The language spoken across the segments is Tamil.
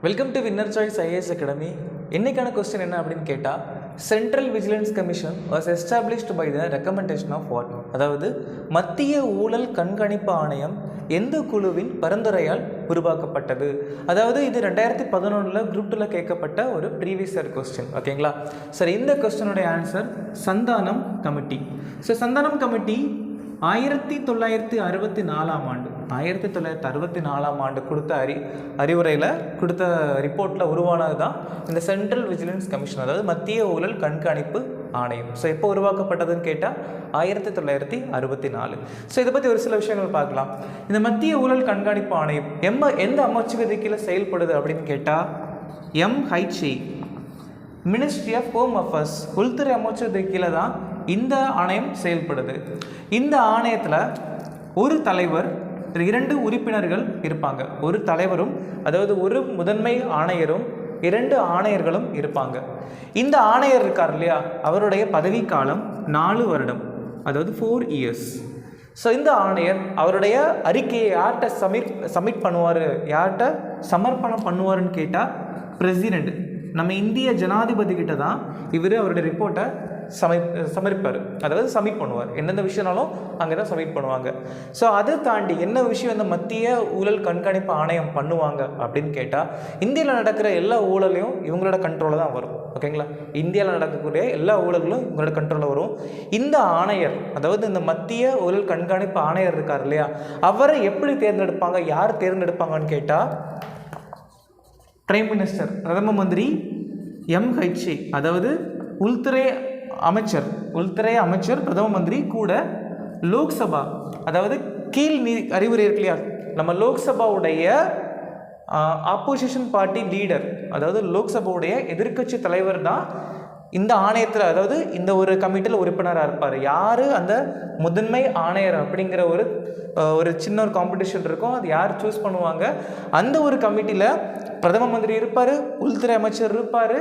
Welcome to winner choice IAS academy. இன்னைக்கான கொஸ்டின் என்ன அப்படின்னு கேட்டால், central vigilance commission was established by the recommendation of what? அதாவது மத்திய ஊழல் கண்காணிப்பு ஆணையம் எந்த குழுவின் பரிந்துரையால் உருவாக்கப்பட்டது? அதாவது இது 2011 குரூப் 2 கேட்கப்பட்ட ஒரு ப்ரீவியஸ் இயர் கொஸ்டின். ஓகேங்களா? சரி, இந்த கொஸ்டினுடைய answer Santhanam committee. So Santhanam committee 1964 ஆண்டு கொடுத்த அறிவுரையில் கொடுத்த ரிப்போர்ட்டில் உருவானது தான் இந்த சென்ட்ரல் விஜிலன்ஸ் கமிஷன், அதாவது மத்திய ஊழல் கண்காணிப்பு ஆணையம். ஸோ எப்போ உருவாக்கப்பட்டதுன்னு கேட்டால் 1964. ஸோ இதை பற்றி ஒரு சில விஷயங்கள் பார்க்கலாம். இந்த மத்திய ஊழல் கண்காணிப்பு ஆணையம் எந்த அமைச்சகத்துக்கு கீழே செயல்படுது அப்படின்னு கேட்டால் MHA, ministry of home affairs, உள்துறை அமைச்சகத்துக்கு கீழே தான் இந்த ஆணையம் செயல்படுது. இந்த ஆணையத்தில் ஒரு தலைவர், 2 உறுப்பினர்கள் இருப்பாங்க. ஒரு தலைவரும், அதாவது ஒரு முதன்மை ஆணையரும், 2 ஆணையர்களும் இருப்பாங்க. இந்த ஆணையர் இருக்கார் இல்லையா, அவருடைய பதவிக்காலம் 4 வருடம், அதாவது 4 years. ஸோ இந்த ஆணையர் அவருடைய அறிக்கையை யார்கிட்ட சப்மிட் பண்ணுவார், யார்கிட்ட சமர்ப்பணம் பண்ணுவார்னு கேட்டால் பிரசிடெண்ட், நம்ம இந்திய ஜனாதிபதி கிட்ட தான் இவர் அவருடைய ரிப்போர்ட்டை சமர்ப்பார், அதாவது சப்மிட் பண்ணுவார். எந்தெந்த விஷயம்னாலும் அங்கே தான் சப்மிட் பண்ணுவாங்க. ஸோ அதை தாண்டி என்ன விஷயம் இந்த மத்திய ஊழல் கண்காணிப்பு ஆணையம் பண்ணுவாங்க அப்படின்னு கேட்டால், இந்தியாவில் நடக்கிற எல்லா ஊழலையும் இவங்களோட கண்ட்ரோலில் தான் வரும். ஓகேங்களா? இந்தியாவில் நடக்கக்கூடிய எல்லா ஊழல்களும் இவங்களோட கண்ட்ரோலில் வரும். இந்த ஆணையர், அதாவது இந்த மத்திய ஊழல் கண்காணிப்பு ஆணையர் இருக்கார் இல்லையா, அவரை எப்படி தேர்ந்தெடுப்பாங்க, யார் தேர்ந்தெடுப்பாங்கன்னு கேட்டால் பிரைம் மினிஸ்டர், பிரதம மந்திரி, MHA, அதாவது உள்துறை அமைச்சர், பிரதம மந்திரி கூட லோக்சபா, அதாவது கீழ் அறிவுரை இருக்கு இல்லையா, நம்ம லோக்சபாவுடைய ஆப்போசிஷன் பார்ட்டி லீடர், அதாவது லோக்சபாவுடைய எதிர்க்கட்சி தலைவர் தான் இந்த ஆணையத்தில், அதாவது இந்த ஒரு கமிட்டியில் உறுப்பினராக இருப்பார். யார் அந்த முதன்மை ஆணையர் அப்படிங்கிற ஒரு சின்ன ஒரு காம்படிஷன் இருக்கும், அது யார் சூஸ் பண்ணுவாங்க. அந்த ஒரு கமிட்டியில் பிரதம மந்திரி இருப்பார், உள்துறை அமைச்சர் இருப்பார்,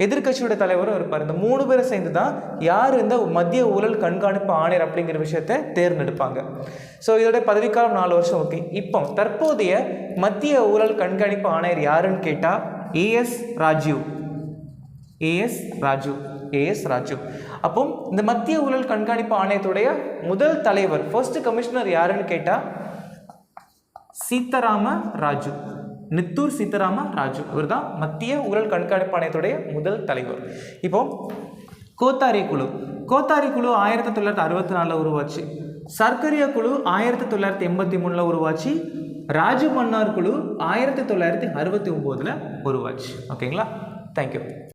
எதிர்கட்சியோட தலைவரும் இருப்பார். இந்த 3 பேரை சேர்ந்து தான் யார் இந்த மத்திய ஊழல் கண்காணிப்பு ஆணையர் அப்படிங்கிற விஷயத்தை தேர்ந்தெடுப்பாங்க. ஸோ இதோட பதவிக்காலம் 4 வருஷம். ஓகே, இப்போ தற்போதைய மத்திய ஊழல் கண்காணிப்பு ஆணையர் யாருன்னு கேட்டால் AS ராஜு. அப்போ இந்த மத்திய ஊழல் கண்காணிப்பு ஆணையத்துடைய முதல் தலைவர், ஃபர்ஸ்ட் கமிஷனர் யாருன்னு கேட்டால் நித்தூர் சீதாராம ராஜு. இவர் தான் மத்திய ஊழல் கண்காணிப்பு ஆணையத்துடைய முதல் தலைவர். இப்போ கோத்தாரி குழு 1964 உருவாச்சு. சர்க்கரியா குழு 1983 உருவாச்சு. ராஜு மன்னார் குழு 1969 உருவாச்சு. ஓகேங்களா? தேங்க்யூ.